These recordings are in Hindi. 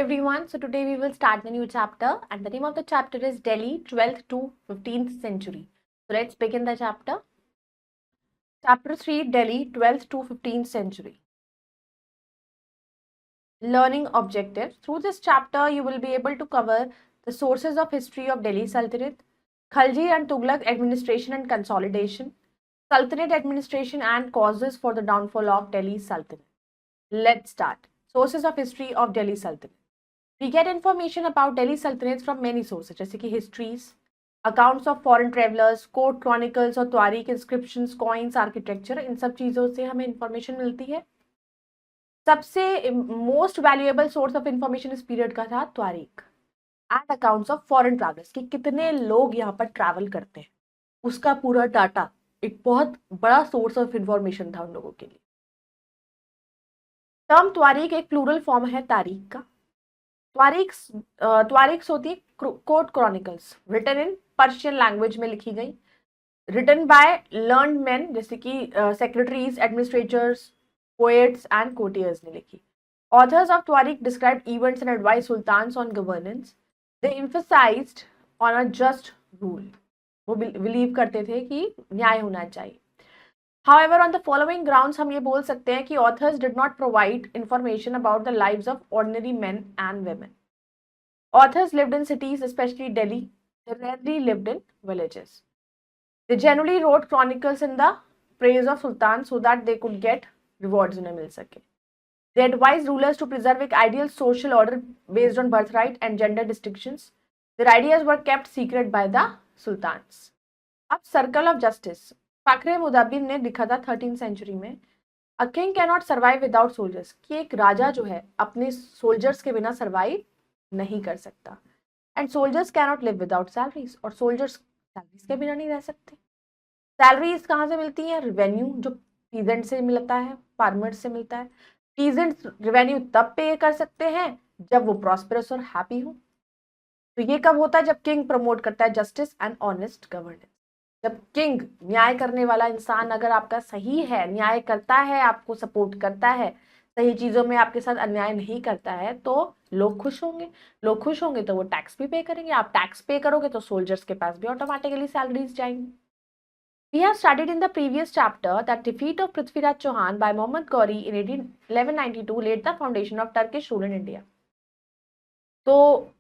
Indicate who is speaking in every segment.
Speaker 1: everyone, so today we will start the new chapter and the name of the chapter is Delhi 12th to 15th century. So let's begin the chapter. Chapter 3 Delhi 12th to 15th century. Learning objectives. Through this chapter you will be able to cover the sources of history of Delhi Sultanate, Khalji and Tughlaq administration and consolidation, Sultanate administration and causes for the downfall of Delhi Sultanate. Let's start. Sources of history of Delhi Sultanate. We get information about Delhi Sultanate from many sources, जैसे कि histories, accounts of foreign travelers, court chronicles और तारीख inscriptions, coins, architecture, इन सब चीज़ों से हमें information मिलती है. सबसे most valuable source of information इस period का था तारीख and accounts of foreign travelers, कि कितने लोग यहाँ पर travel करते हैं, उसका पूरा डाटा एक बहुत बड़ा source of information था उन लोगों के लिए. टर्म तारीख एक प्लूरल फॉर्म है तारीख का. तारीख्स होती है court chronicles, written in Persian language में लिखी गई, रिटन बाय लर्न्ड मैन जैसे कि secretaries, administrators, poets and courtiers ने लिखी. Authors of tarikh describe events and advice sultans on governance. They emphasised on a just rule. वो बिलीव करते थे कि न्याय होना चाहिए. However, on the following grounds हम ये बोल सकते हैं कि authors did not provide information about the lives of ordinary men and women. Authors lived in cities, especially Delhi. They rarely lived in villages. They generally wrote chronicles in the praise of sultan so that they could get rewards उन्हें मिल सके. They advised rulers to preserve an ideal social order based on birthright and gender distinctions. Their ideas were kept secret by the sultans. अब circle of justice. फाखरे मुदाबिन ने लिखा था 13th सेंचुरी में, a king can not survive without soldiers, कि एक राजा जो है अपने सोल्जर्स के बिना सर्वाइव नहीं कर सकता. And soldiers can not live without salaries, और सोल्जर्स सैलरीज के बिना नहीं रह सकते. सैलरीज कहाँ से मिलती है? रिवेन्यू जो पीजेंट से मिलता है, फार्मर से मिलता है. पीजेंट रिवेन्यू तब पे कर सकते हैं जब वो प्रॉस्पेरस और हैप्पी हो. तो ये कब होता है? जब किंग प्रमोट करता है जस्टिस एंड ऑनेस्ट गवर्नेंस. जब किंग, न्याय करने वाला इंसान अगर आपका सही है, न्याय करता है, आपको सपोर्ट करता है, सही चीजों में आपके साथ अन्याय नहीं करता है, तो लोग खुश होंगे. लोग खुश होंगे तो वो टैक्स भी पे करेंगे. आप टैक्स पे करोगे तो सोल्जर्स के पास भी ऑटोमेटिकली सैलरीज जाएंगी. We have studied in the previous chapter that defeat of Prithviraj Chauhan by Muhammad Ghori in 1192 laid the foundation of Turkish rule in India. तो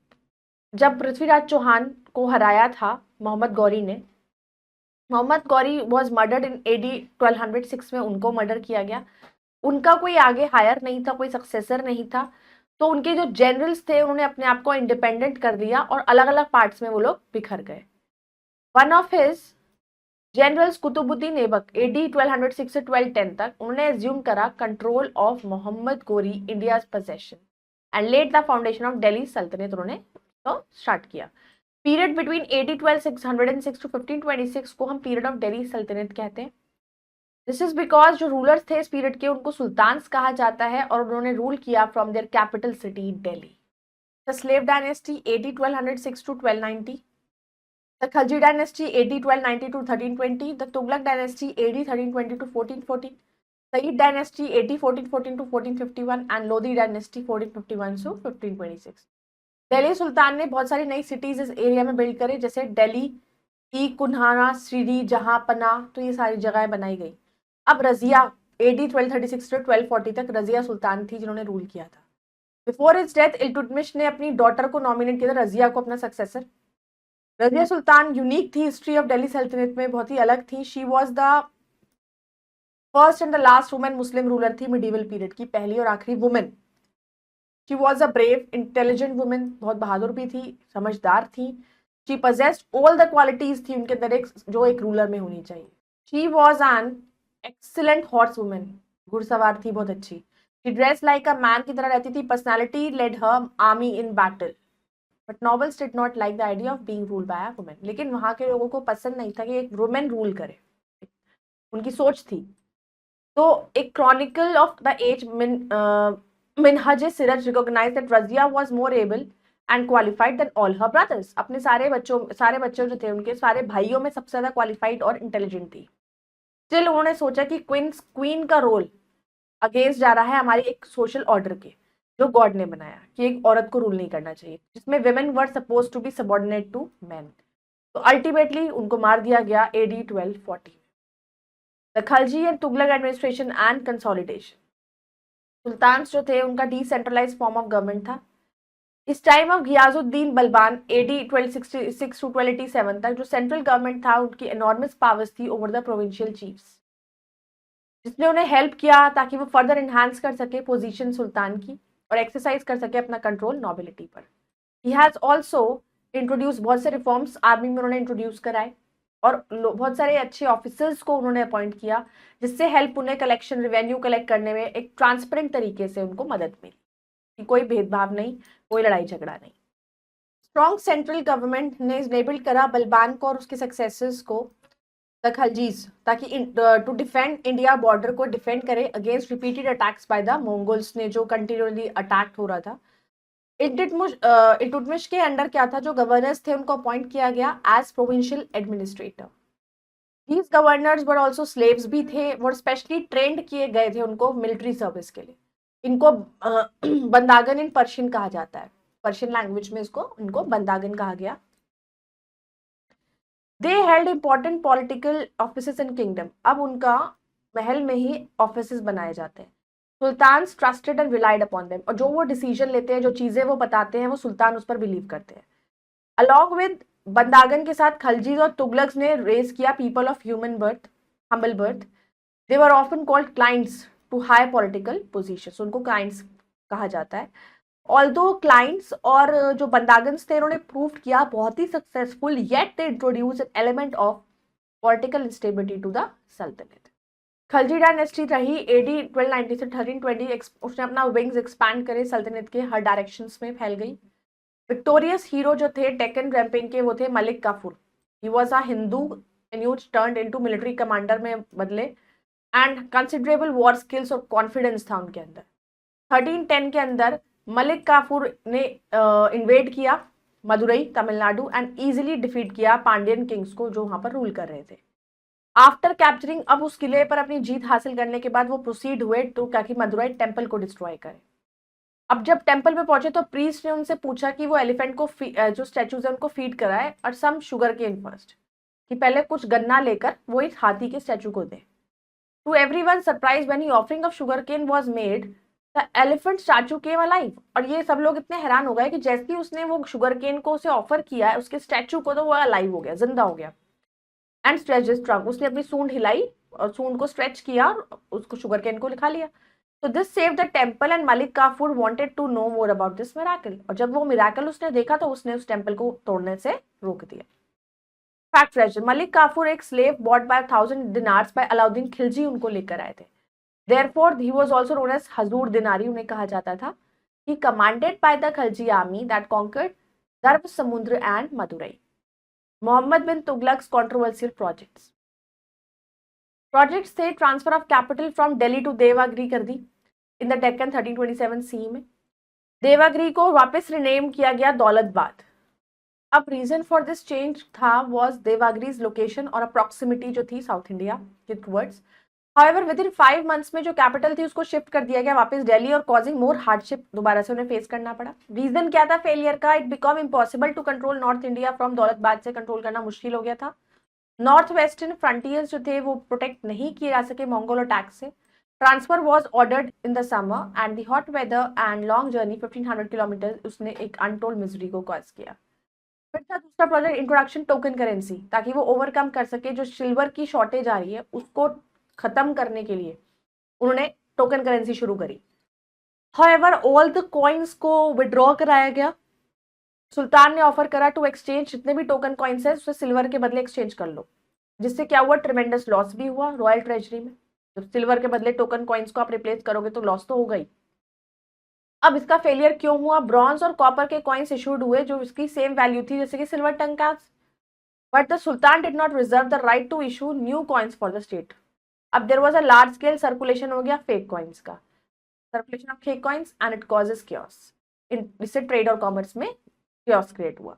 Speaker 1: जब पृथ्वीराज चौहान को हराया था मोहम्मद गौरी ने, Mohammad Ghori was murdered in AD 1206 में उनको मर्डर किया गया. उनका कोई आगे हायर नहीं था, कोई सक्सेसर नहीं था, तो उनके जो जनरल्स थे उन्होंने अपने आप को इंडिपेंडेंट कर दिया और अलग अलग पार्ट्स में वो लोग बिखर गए. One of his generals Qutbuddin Aibak AD 1206 से 1210 तक उन्होंने एज्यूम करा control of Mohammad Ghori India's possession and laid the foundation of Delhi सल्तनत. उन्होंने तो स्टार्ट किया. पीरियड बिटवीन AD 1206 टू 1526 को हम पीरियड ऑफ दिल्ली सल्तनत कहते हैं. दिस इज बिकॉज जो रूलर्स थे इस पीरियड के उनको सुल्तान्स कहा जाता है और उन्होंने रूल किया from their capital city Delhi. The slave dynasty AD 1206 to 1290, the Khalji dynasty AD 1290 to 1320, the Tughlaq dynasty AD 1320 to 1414, Sayyid dynasty AD 1414 to 1451 and Lodi dynasty 1451 to 1526. Delhi सुल्तान ने बहुत सारी नई सिटीज इस एरिया में बिल्ड करे, जैसे दिल्ली, कुन्हाना, श्रीरी, जहांपना, तो ये सारी जगहें बनाई गई. अब रजिया AD 1236 से 1240 तक रजिया सुल्तान थी जिन्होंने रूल किया था. बिफोर हिज डेथ इल्तुतमिश ने अपनी डॉटर को नॉमिनेट किया था रजिया को अपना सक्सेसर. रजिया सुल्तान यूनिक थी हिस्ट्री ऑफ दिल्ली सल्तनत में, बहुत ही अलग थी. She was the first and the last women Muslim ruler थी मिडीवल पीरियड की, पहली और आखिरी women. She was a brave, intelligent woman, बहुत बहादुर भी थी, समझदार थी. She possessed all the qualities थी उनके अंदर जो एक रूलर में होनी चाहिए. She was an excellent horsewoman, घुड़सवार थी बहुत अच्छी. She dressed like a man की तरह रहती थी. Personality led her army in battle. But nobles did not like the idea of being ruled by a woman. लेकिन वहाँ के लोगों को पसंद नहीं था कि एक वुमेन रूल करे, उनकी सोच थी. तो एक chronicle of the age Minhaj Siraj recognized that Razia was more able and qualified than all her brothers. अपने सारे बच्चों जो थे उनके सारे भाइयों में सबसे ज्यादा क्वालिफाइड और इंटेलिजेंट थी. स्टिल उन्होंने सोचा कि क्वीन का रोल अगेंस्ट जा रहा है हमारी एक सोशल ऑर्डर के, जो गॉड ने बनाया कि एक औरत को रूल नहीं करना चाहिए, जिसमें women were suppose to be subordinate to man. तो अल्टीमेटली उनको मार दिया गया AD 1240। The Khalji and Tughlaq administration and consolidation. सुल्तान जो थे उनका डिसेंट्रलाइज फॉर्म ऑफ गवर्नमेंट था। इस time of Ghiyasuddin Balban AD 1266 to 1287 तक जो सेंट्रल गवर्नमेंट था उनकी एनॉर्मस पावर्स थी ओवर द प्रोविंशियल चीफ्स, जिसने उन्हें हेल्प किया ताकि वो फर्दर एनहांस कर सके पोजीशन सुल्तान की और एक्सरसाइज कर सके अपना कंट्रोल नॉबिलिटी पर। ही हैज ऑल्सो इंट्रोड्यूस बहुत से रिफॉर्म्स आर्मी में उन्होंने इंट्रोड्यूस कराए और बहुत सारे अच्छे ऑफिसर्स को उन्होंने अपॉइंट किया, जिससे हेल्प उन्हें कलेक्शन रेवेन्यू कलेक्ट करने में एक ट्रांसपेरेंट तरीके से उनको मदद मिली कि कोई भेदभाव नहीं, कोई लड़ाई झगड़ा नहीं। स्ट्रॉन्ग सेंट्रल गवर्नमेंट ने इनेबल्ड करा बलबान को और उसके सक्सेसर्स को द खलजीज, ताकि टू डिफेंड इंडिया बॉर्डर को डिफेंड करे against repeated attacks by the Mongols ने जो कंटिन्यूअसली अटैक हो रहा था। इल्तुतमिश के अंडर क्या था, जो गवर्नर्स थे उनको अपॉइंट किया गया as provincial administrator. These governors were also slaves भी थे, वो स्पेशली ट्रेंड किए गए थे उनको मिलिट्री सर्विस के लिए। इनको बंदागन इन पर्शियन कहा जाता है, पर्शियन लैंग्वेज में इसको इनको बंदागन कहा गया। They held important political offices in kingdom. अब उनका महल में ही ऑफिसेस बनाए जाते हैं। Sultan trusted and relied upon them, और जो वो डिसीजन लेते हैं, जो चीजें वो बताते हैं, वो सुल्तान उस पर बिलीव करते हैं। अलॉन्ग विद बंदागन के साथ खलजीज और तुगलक्स ने रेज किया people of human birth, humble birth. They were often called clients to high political positions, उनको क्लाइंट्स कहा जाता है। ऑल्दो क्लाइंट्स और जो बंदागन्स थे उन्होंने प्रूव किया बहुत ही successful, yet they introduce an element of political instability to the Saltanat. Khalji dynasty रही AD 1290 से 1320, उसने अपना विंग्स एक्सपैंड करे, सल्तनत के हर डायरेक्शंस में फैल गई। विक्टोरियस हीरो जो थे डेक्कन रैंपिंग के, वो थे Malik Kafur. He was a Hindu and use turned into military commander में बदले, एंड कंसिडरेबल वॉर स्किल्स और कॉन्फिडेंस था उनके अंदर। 1310 के अंदर मलिक काफूर ने इन्वेड किया Madurai Tamil Nadu and easily defeat किया पांड्यन किंग्स को जो वहां पर रूल कर रहे थे। आफ्टर कैप्चरिंग, अब उस किले पर अपनी जीत हासिल करने के बाद वो प्रोसीड हुए तो ताकि मदुरई टेम्पल को डिस्ट्रॉय करे। अब जब टेम्पल पे पहुंचे तो प्रीस्ट ने उनसे पूछा कि वो एलिफेंट को जो स्टैचूज है उनको फीड कराए और सम शुगर केन फर्स्ट, कि पहले कुछ गन्ना लेकर वो इस हाथी के स्टैचू को दे। To everyone surprise when he offering of sugar cane was made, the elephant statue came alive. और ये सब लोग इतने हैरान हो गए कि जैसे ही उसने वो शुगर केन को उसे ऑफर किया है उसके स्टैचू को, तो वो अलाइव हो गया, जिंदा हो गया। एंड स्ट्रेच हिज ट्रंक, उसने अपनी सूंड हिलाई और सूंड को स्ट्रेच किया और उसको शुगर केन को खा लिया। तो this save the temple and Malik Kafur wanted to know more about this miracle. और जब वो मिराकल उसने देखा तो उसने उस टेम्पल को तोड़ने से रोक दिया। फैक्ट ट्रेजर, मलिक काफूर एक slave bought by 1000 dinars by Alauddin Khilji उनको लेकर आए थे। Therefore, he was also known as हजूर दिनारी, उन्हें कहा जाता था। He commanded by the Khalji army that conquered Darb Samudra and Madurai. Mohammad bin Tughlaqs controversial projects थे transfer of capital from Delhi to Devagiri कर दी इन द डेक्कन 1327 सी में। देवागिरी को वापस रिनेम किया गया दौलतबाद। अब रीजन फॉर दिस चेंज था वाज देवागिरीज लोकेशन और प्रॉक्सिमिटी जो थी साउथ इंडिया के टुवर्ड्स। However, within 5 months में जो कैपिटल थी उसको शिफ्ट कर दिया गया वापस दिल्ली और कॉजिंग मोर हार्डशिप दोबारा से उन्हें फेस करना पड़ा। रीजन क्या था फेलियर का? It become impossible to control north India from Daulatabad से कंट्रोल करना मुश्किल हो गया था। नॉर्थ वेस्टर्न फ्रंटियर्स जो थे वो प्रोटेक्ट नहीं किए जा सके मंगोल अटैक से। Transfer was ordered in the summer and the hot weather and long journey 1500 kilometre उसने एक अनटोल्ड मिजरी को कॉज किया। फिर था दूसरा प्रोजेक्ट इंट्रोडक्शन टोकन करेंसी, ताकि वो ओवरकम कर सके जो सिल्वर की शॉर्टेज आ रही है उसको खत्म करने के लिए उन्होंने टोकन करेंसी शुरू करी। However, ऑल द कॉइन्स को विड्रॉ कराया गया। सुल्तान ने ऑफर करा टू एक्सचेंज जितने भी टोकन कॉइन्स है उसे सिल्वर के बदले एक्सचेंज कर लो, जिससे क्या हुआ, ट्रिमेंडस लॉस भी हुआ रॉयल ट्रेजरी में। जब सिल्वर के बदले टोकन कॉइन्स को आप रिप्लेस करोगे तो लॉस तो होगा ही। अब इसका फेलियर क्यों हुआ? ब्रॉन्ज और कॉपर के कॉइन्स इशूड हुए जो इसकी सेम वैल्यू थी जैसे कि silver tankas, but the sultan did not reserve the right to issue new coins for the state. अब there was a large scale circulation हो गया फेक कॉइन्स का, circulation of fake coins and it causes chaos। इससे ट्रेड और कॉमर्स में chaos क्रिएट हुआ।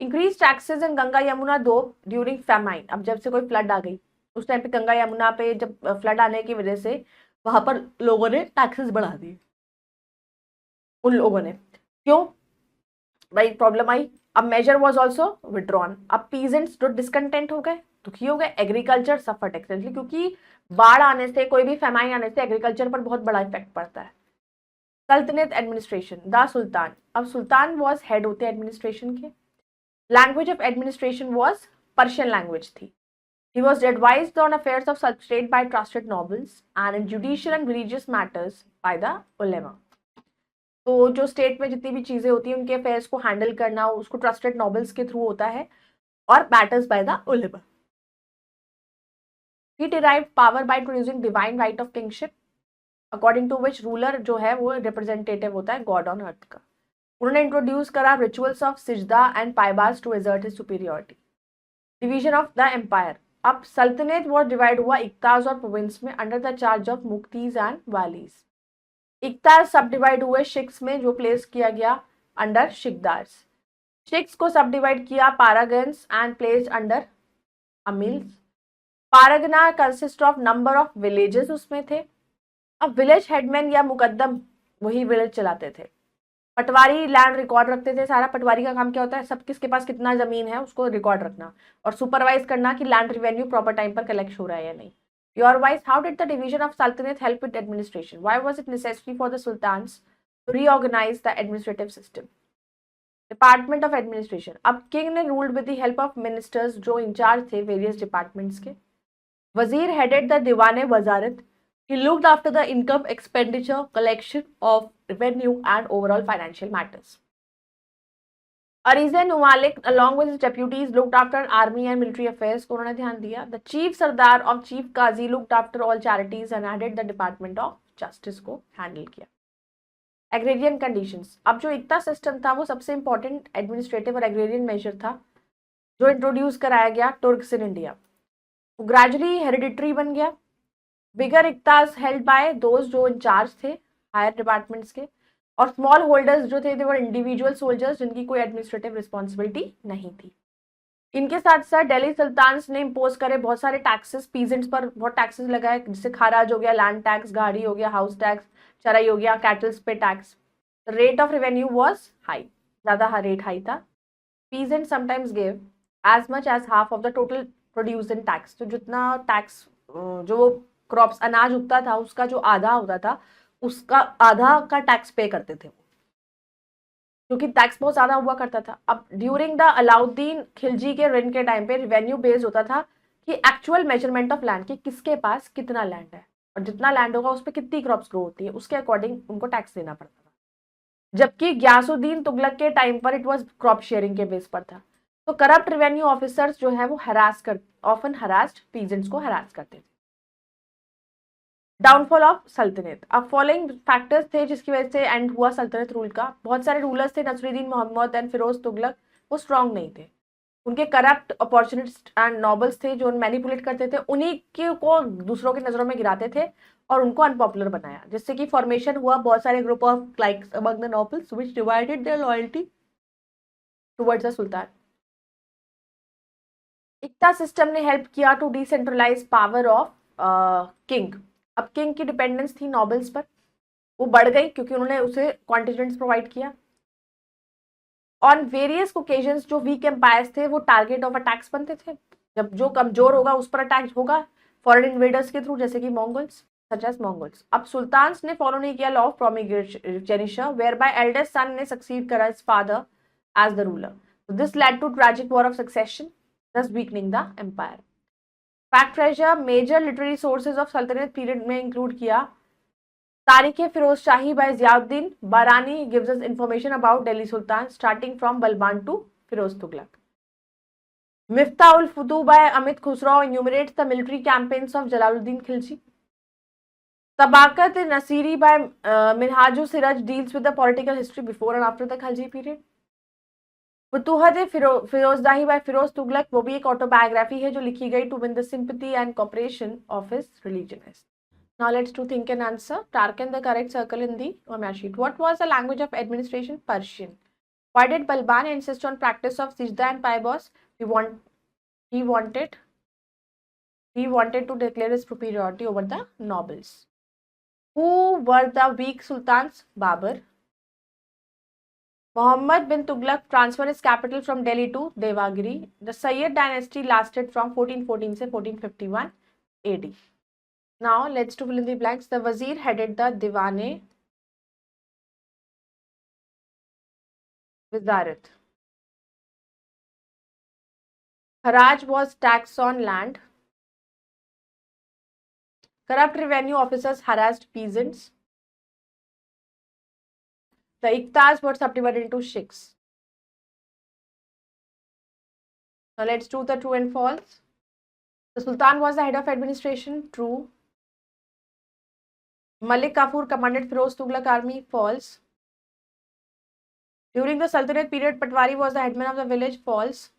Speaker 1: Increase taxes in Ganga Yamuna Doab during famine. अब जब से कोई फ्लड आ गई उस टाइम पे गंगा यमुना पे जब फ्लड आने की वजह से वहां पर लोगों ने टैक्सेस बढ़ा दिए। उन लोगों ने। क्यों भाई प्रॉब्लम आई? अब मेजर वॉज ऑल्सो विड्रॉन। अब पीजेंट्स जो डिसकंटेंट हो गए, दुखी हो गए, एग्रीकल्चर सफर्ड एक्सटेंसिवली, क्योंकि बाढ़ आने से, कोई भी फेमाइन आने से एग्रीकल्चर पर बहुत बड़ा इफेक्ट पड़ता है। सल्तनत एडमिनिस्ट्रेशन, द सुल्तान। अब सुल्तान वॉज हेड होते एडमिनिस्ट्रेशन के। Language of administration was Persian language थी। He was advised on affairs of such state by trusted nobles and in judicial and religious matters by the ulema. तो जो स्टेट में जितनी भी चीजें होती हैं उनके अफेयर्स को हैंडल करना उसको ट्रस्टेड नॉबल्स के थ्रू होता है और matters by the Ulema. He derived power by introducing divine right of kingship, according to which ruler जो है वो रिप्रेजेंटेटिव होता है गॉड ऑन अर्थ का। उन्होंने इंट्रोड्यूस करा rituals of sijda and paibos to exert his superiority. Division of the empire. अब सल्तनत वो डिवाइड हुआ इक्ताज और प्रोविंस में under the charge of muqtis and walis. Iqtas सब डिवाइड हुए शिख्स में जो प्लेस किया गया अंडर शिकदार्स। शिख्स को सब डिवाइड किया parganas and place under amils. Pargana consist of number of villages उसमें थे। अब विलेज हेडमैन या मुकद्दम वही विलेज चलाते थे। पटवारी लैंड रिकॉर्ड रखते थे। सारा पटवारी का काम क्या होता है? सब किसके पास कितना जमीन है उसको रिकॉर्ड रखना और सुपरवाइज करना कि लैंड रिवेन्यू प्रॉपर टाइम पर कलेक्ट हो रहा है या नहीं। Your wise, how did the division of Saltanat help with administration? Why was it necessary for the sultans to reorganise the administrative system? Department of administration. अब किंग ने ruled with the help of ministers जो इंचार्ज थे वेरियस डिपार्टमेंट्स के। वजीर हेडेड द दीवाने वजारत। He looked after the income, expenditure, collection of revenue and overall financial matters. Arizen Malik, along with his deputies, looked after army and military affairs. को उन्होंने ध्यान दिया। The chief Sardar of Chief Qazi looked after all charities and added the department of justice को handle किया। Agrarian conditions। अब जो इक्ता सिस्टम था वो सबसे important administrative और agrarian measure था जो इंट्रोड्यूस कराया गया तुर्क्स इन इंडिया। वो ग्रेजुअली हेरिडिटरी बन गया। बिगर इक्तास हेल्ड बाय दोज जो इंचार्ज थे हायर डिपार्टमेंट्स के, और स्मॉल होल्डर्स जो थे वो इंडिविजुअल सोल्जर्स जिनकी कोई एडमिनिस्ट्रेटिव रिस्पॉन्सिबिलिटी नहीं थी। इनके साथ साथ दिल्ली सुल्तान्स ने इम्पोज करे बहुत सारे टैक्सेस, पीजेंट्स पर बहुत टैक्सेस लगाए, जैसे खाराज हो गया, लैंड टैक्स, गाड़ी हो गया, हाउस टैक्स, चराई हो गया, कैटल्स पे टैक्स। Rate of revenue was high, ज्यादा रेट हाई था। Peasant sometimes give as much as half of the total produce in tax. तो जितना टैक्स जो क्रॉप्स अनाज उगता था उसका जो आधा होता था उसका आधा का टैक्स पे करते थे क्योंकि टैक्स बहुत ज्यादा हुआ करता था। अब ड्यूरिंग द अलाउद्दीन खिलजी के रेन के टाइम पे रेवेन्यू बेस्ड होता था कि एक्चुअल मेजरमेंट ऑफ लैंड कि किसके पास कितना लैंड है और जितना लैंड होगा उस पर कितनी क्रॉप्स ग्रो होती है उसके अकॉर्डिंग उनको टैक्स देना पड़ता था। जबकि ग्यासुद्दीन तुगलक के टाइम पर इट वॉज क्रॉप शेयरिंग के बेस पर था। तो करप्ट रेवेन्यू ऑफिसर्स जो है वो हरास कर ऑफन हरास्ड पीजेंट्स को हरास करते थे। डाउनफॉल ऑफ सल्तनत। अब फॉलोइंग फैक्टर्स थे जिसकी वजह से एंड हुआ सल्तनत रूल का। बहुत सारे रूलर्स थे, नसरुद्दीन मोहम्मद एंड फिरोज तुगलक, वो स्ट्रांग नहीं थे। उनके करप्ट अपॉर्चुनिस्ट एंड नॉबल्स थे जो मैनिपुलेट करते थे, उन्हीं के को दूसरों की नजरों में गिराते थे और उनको अनपॉपुलर बनाया, जिससे कि फॉर्मेशन हुआ बहुत सारे group of likes among the nobles which divided their loyalty towards the sultan. Iqta system ने हेल्प किया to decentralise power of king. अब किंग की डिपेंडेंस थी नॉबल्स पर, वो बढ़ गई क्योंकि उन्होंने उसे कॉन्टिजेंट्स प्रोवाइड किया। ऑन वेरियस ओकेजन्स जो वीक एम्पायर्स थे वो टारगेट ऑफ अटैक्स बनते थे। जब जो कमजोर होगा उस पर अटैक होगा फॉरेन इन्वेडर्स के थ्रू, जैसे कि मंगोल्स, सच एज मंगोल्स। अब सुल्तान्स ने फॉलो नहीं किया law of primogeniture whereby eldest son ने सक्सीड करा his father as the ruler. This led to tragic war of succession, thus weakening the empire. Fact treasure major literary sources of Sultanat period में इंक्लूड किया Tarikh Firoz Shahi by Ziauddin Barani gives us information about Delhi sultan starting from Balban to Firoz Tughlaq. Miftah ul Futuh by Amir Khusro enumerates the military campaigns of Jalaluddin Khilji. Tabaqat Nasiri by Minhaju Siraj deals with the political history before and after the Khilji period। Futuhat Firozshahi by Firoz Tughlaq, वो भी एक ऑटोबायोग्राफी है जो लिखी गई to win the sympathy and cooperation of his religionists. Now let's do think and answer. Darken the correct circle in the Omya sheet. What was the language of administration? Persian. Why did Balban insist on practice of Sijda and Paibos? He wanted to declare his superiority over the nobles. Who were the weak sultans? Babur. Muhammad bin Tughlaq transferred his capital from Delhi to Devagiri. The Sayyid dynasty lasted from 1414 to 1451 AD. Now let's do fill in the blanks. The Wazir headed the Diwane Wizarat. Haraj was tax on land. Corrupt revenue officers harassed peasants. The Iktas were subdivided into sheikhs. Now let's do the true and false. The Sultan was the head of administration. True. Malik Kafur commanded Firoz Tughlaq army. False. During the Sultanate period, Patwari was the headman of the village. False.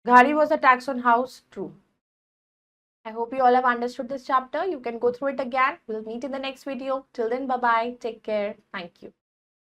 Speaker 1: Ghari was a tax on house. True. I hope you all have understood this chapter. You can go through it again. We'll meet in the next video. Till then, bye-bye. Take care. Thank you.